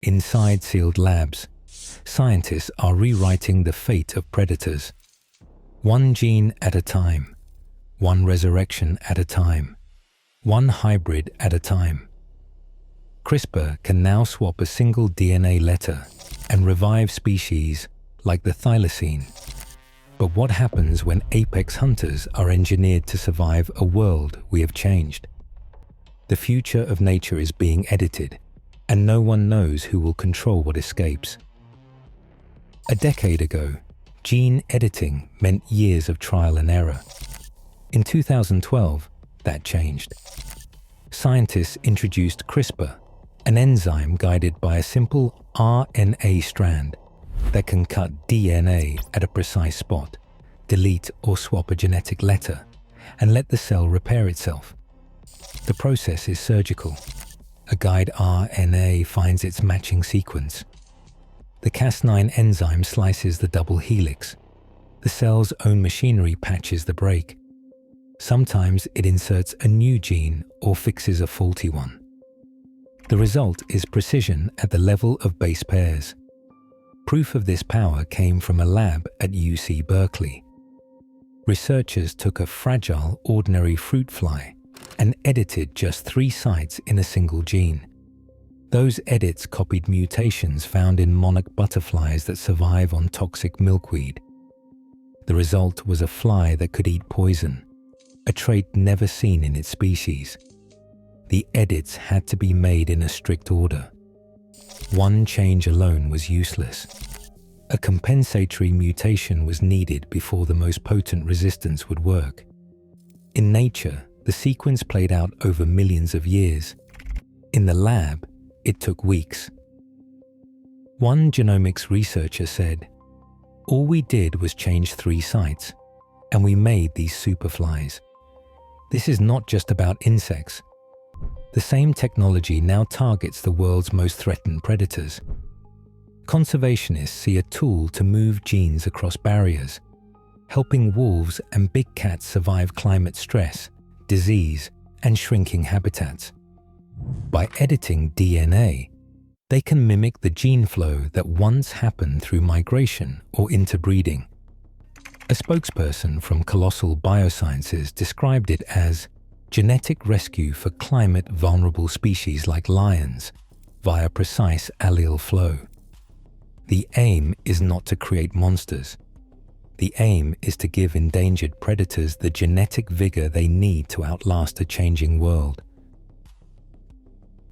inside sealed labs, scientists are rewriting the fate of predators. One gene at a time, one resurrection at a time, one hybrid at a time. CRISPR can now swap a single DNA letter and revive species like the thylacine. But what happens when apex hunters are engineered to survive a world we have changed? The future of nature is being edited, and no one knows who will control what escapes. A decade ago, gene editing meant years of trial and error. In 2012, that changed. Scientists introduced CRISPR, an enzyme guided by a simple RNA strand that can cut DNA at a precise spot, delete or swap a genetic letter, and let the cell repair itself. The process is surgical. A guide RNA finds its matching sequence. The Cas9 enzyme slices the double helix. The cell's own machinery patches the break. Sometimes it inserts a new gene or fixes a faulty one. The result is precision at the level of base pairs. Proof of this power came from a lab at UC Berkeley. Researchers took a fragile, ordinary fruit fly and edited just 3 sites in a single gene. Those edits copied mutations found in monarch butterflies that survive on toxic milkweed. The result was a fly that could eat poison, a trait never seen in its species. The edits had to be made in a strict order. One change alone was useless. A compensatory mutation was needed before the most potent resistance would work. In nature, the sequence played out over millions of years. In the lab, it took weeks. One genomics researcher said, "All we did was change 3 sites, and we made these superflies." This is not just about insects. The same technology now targets the world's most threatened predators. Conservationists see a tool to move genes across barriers, helping wolves and big cats survive climate stress, disease, and shrinking habitats. By editing DNA, they can mimic the gene flow that once happened through migration or interbreeding. A spokesperson from Colossal Biosciences described it as genetic rescue for climate-vulnerable species like lions via precise allele flow. The aim is not to create monsters. The aim is to give endangered predators the genetic vigor they need to outlast a changing world.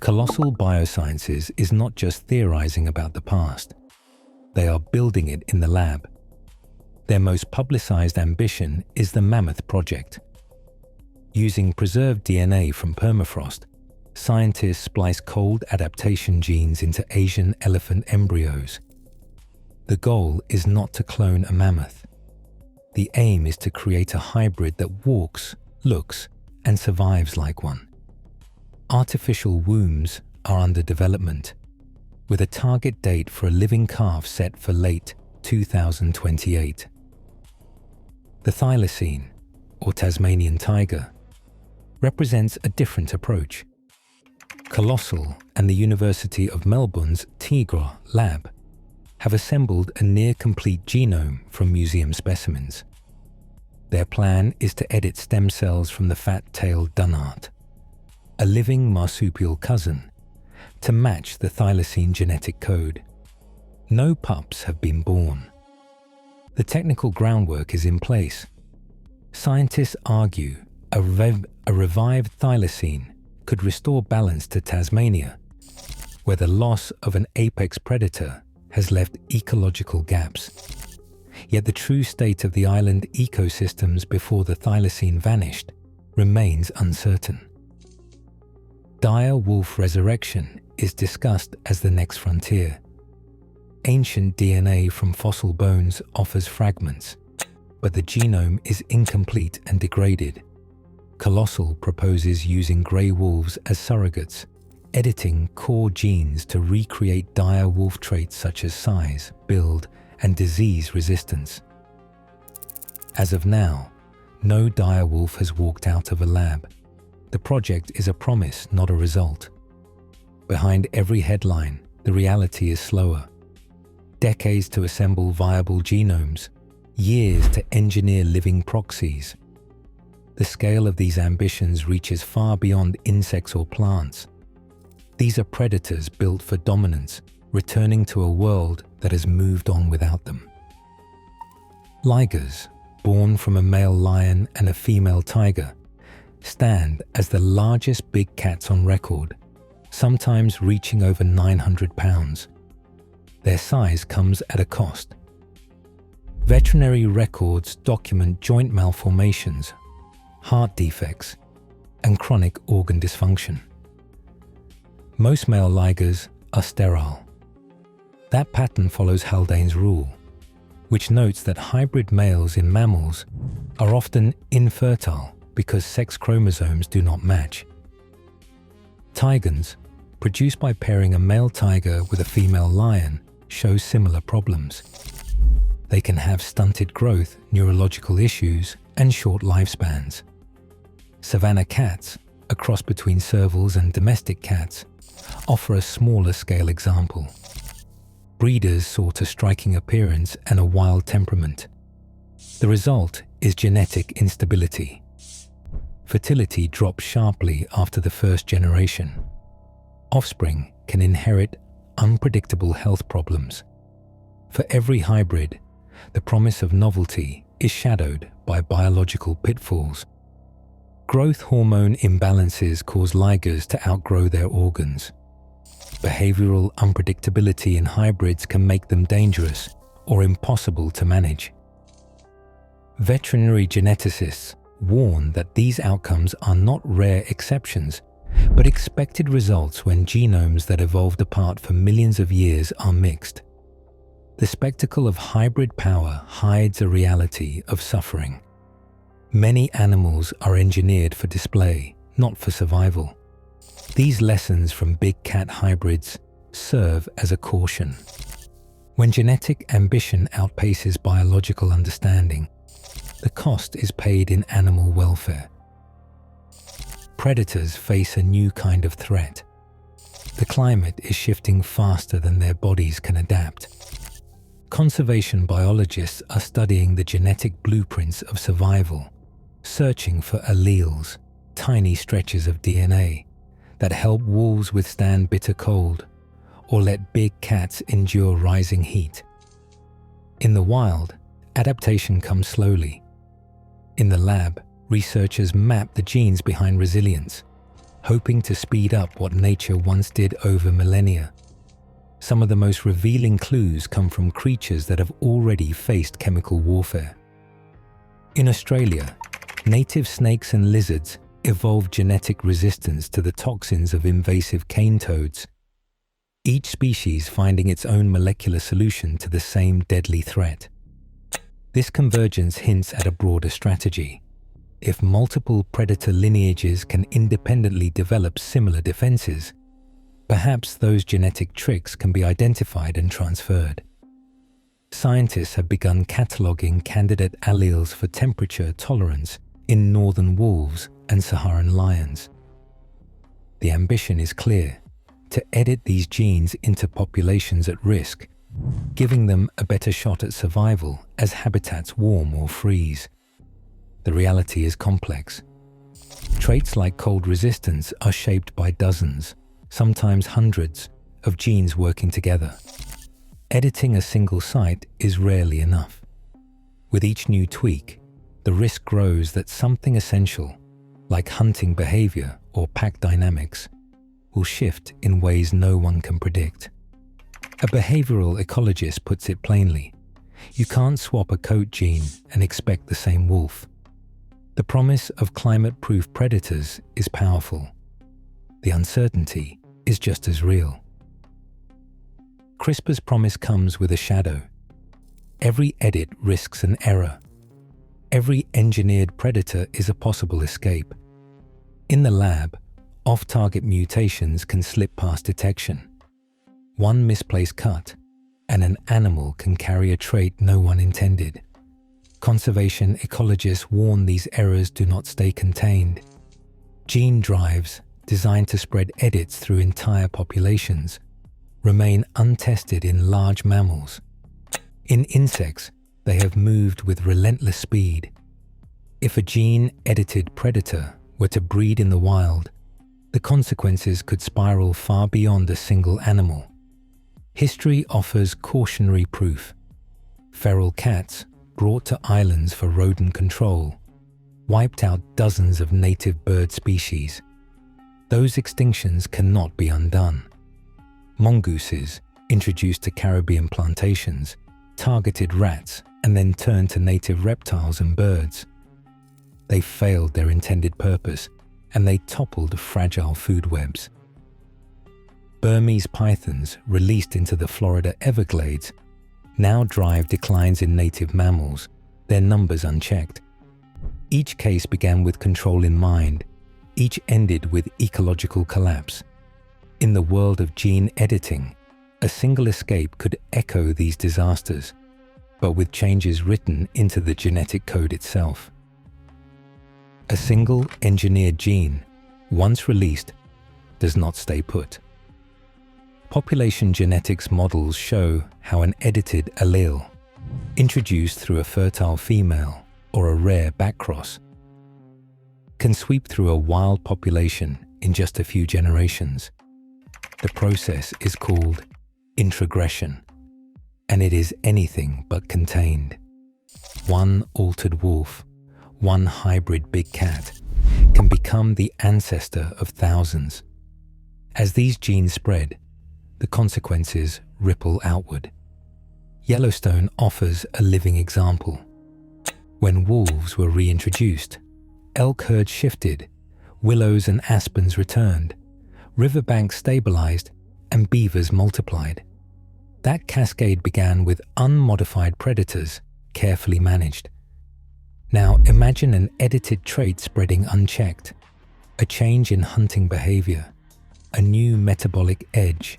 Colossal Biosciences is not just theorizing about the past. They are building it in the lab. Their most publicized ambition is the Mammoth project. Using preserved DNA from permafrost, scientists splice cold adaptation genes into Asian elephant embryos. The goal is not to clone a mammoth. The aim is to create a hybrid that walks, looks, and survives like one. Artificial wombs are under development, with a target date for a living calf set for late 2028. The thylacine, or Tasmanian tiger, represents a different approach. Colossal and the University of Melbourne's Tigre lab have assembled a near-complete genome from museum specimens. Their plan is to edit stem cells from the fat-tailed dunnart, a living marsupial cousin, to match the thylacine genetic code. No pups have been born. The technical groundwork is in place. Scientists argue a revived thylacine could restore balance to Tasmania, where the loss of an apex predator has left ecological gaps. Yet the true state of the island ecosystems before the thylacine vanished remains uncertain. Dire wolf resurrection is discussed as the next frontier. Ancient DNA from fossil bones offers fragments, but the genome is incomplete and degraded. Colossal proposes using grey wolves as surrogates, editing core genes to recreate dire wolf traits such as size, build, and disease resistance. As of now, no dire wolf has walked out of a lab. The project is a promise, not a result. Behind every headline, the reality is slower. Decades to assemble viable genomes, years to engineer living proxies. The scale of these ambitions reaches far beyond insects or plants. These are predators built for dominance, returning to a world that has moved on without them. Ligers, born from a male lion and a female tiger, stand as the largest big cats on record, sometimes reaching over 900 pounds. Their size comes at a cost. Veterinary records document joint malformations, heart defects, and chronic organ dysfunction. Most male ligers are sterile. That pattern follows Haldane's rule, which notes that hybrid males in mammals are often infertile because sex chromosomes do not match. Tigons, produced by pairing a male tiger with a female lion, show similar problems. They can have stunted growth, neurological issues, and short lifespans. Savanna cats, a cross between servals and domestic cats, offer a smaller scale example. Breeders sought a striking appearance and a wild temperament. The result is genetic instability. Fertility drops sharply after the first generation. Offspring can inherit unpredictable health problems. For every hybrid, the promise of novelty is shadowed by biological pitfalls. Growth hormone imbalances cause ligers to outgrow their organs. Behavioral unpredictability in hybrids can make them dangerous or impossible to manage. Veterinary geneticists warn that these outcomes are not rare exceptions, but expected results when genomes that evolved apart for millions of years are mixed. The spectacle of hybrid power hides a reality of suffering. Many animals are engineered for display, not for survival. These lessons from big cat hybrids serve as a caution. When genetic ambition outpaces biological understanding, the cost is paid in animal welfare. Predators face a new kind of threat. The climate is shifting faster than their bodies can adapt. Conservation biologists are studying the genetic blueprints of survival, searching for alleles, tiny stretches of DNA, that help wolves withstand bitter cold or let big cats endure rising heat. In the wild, adaptation comes slowly. In the lab, researchers map the genes behind resilience, hoping to speed up what nature once did over millennia. Some of the most revealing clues come from creatures that have already faced chemical warfare. In Australia, native snakes and lizards evolved genetic resistance to the toxins of invasive cane toads, each species finding its own molecular solution to the same deadly threat. This convergence hints at a broader strategy. If multiple predator lineages can independently develop similar defenses, perhaps those genetic tricks can be identified and transferred. Scientists have begun cataloging candidate alleles for temperature tolerance in northern wolves and Saharan lions. The ambition is clear: to edit these genes into populations at risk, giving them a better shot at survival as habitats warm or freeze. The reality is complex. Traits like cold resistance are shaped by dozens, sometimes hundreds, of genes working together. Editing a single site is rarely enough. With each new tweak, the risk grows that something essential, like hunting behavior or pack dynamics, will shift in ways no one can predict. A behavioral ecologist puts it plainly: you can't swap a coat gene and expect the same wolf. The promise of climate-proof predators is powerful. The uncertainty is just as real. CRISPR's promise comes with a shadow. Every edit risks an error. Every engineered predator is a possible escape. In the lab, off-target mutations can slip past detection. One misplaced cut, and an animal can carry a trait no one intended. Conservation ecologists warn these errors do not stay contained. Gene drives, designed to spread edits through entire populations, remain untested in large mammals. In insects, they have moved with relentless speed. If a gene-edited predator were to breed in the wild, the consequences could spiral far beyond a single animal. History offers cautionary proof. Feral cats, brought to islands for rodent control, wiped out dozens of native bird species. Those extinctions cannot be undone. Mongooses, introduced to Caribbean plantations, targeted rats and then turned to native reptiles and birds. They failed their intended purpose, and they toppled fragile food webs. Burmese pythons, released into the Florida Everglades, now drive declines in native mammals, their numbers unchecked. Each case began with control in mind, each ended with ecological collapse. In the world of gene editing, a single escape could echo these disasters, but with changes written into the genetic code itself. A single engineered gene, once released, does not stay put. Population genetics models show how an edited allele, introduced through a fertile female or a rare backcross, can sweep through a wild population in just a few generations. The process is called introgression, and it is anything but contained. One altered wolf, one hybrid big cat, can become the ancestor of thousands. As these genes spread, the consequences ripple outward. Yellowstone offers a living example. When wolves were reintroduced, elk herds shifted, willows and aspens returned, riverbanks stabilized, and beavers multiplied. That cascade began with unmodified predators, carefully managed. Now imagine an edited trait spreading unchecked, a change in hunting behavior, a new metabolic edge,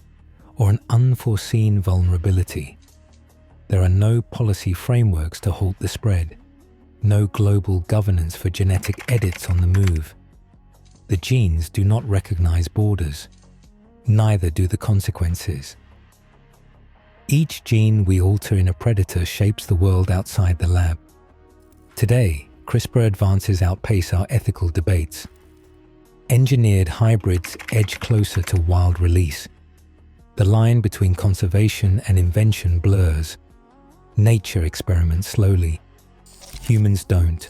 or an unforeseen vulnerability. There are no policy frameworks to halt the spread, no global governance for genetic edits on the move. The genes do not recognize borders, neither do the consequences. Each gene we alter in a predator shapes the world outside the lab. Today, CRISPR advances outpace our ethical debates. Engineered hybrids edge closer to wild release. The line between conservation and invention blurs. Nature experiments slowly. Humans don't.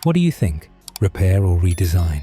What do you think? Repair or redesign?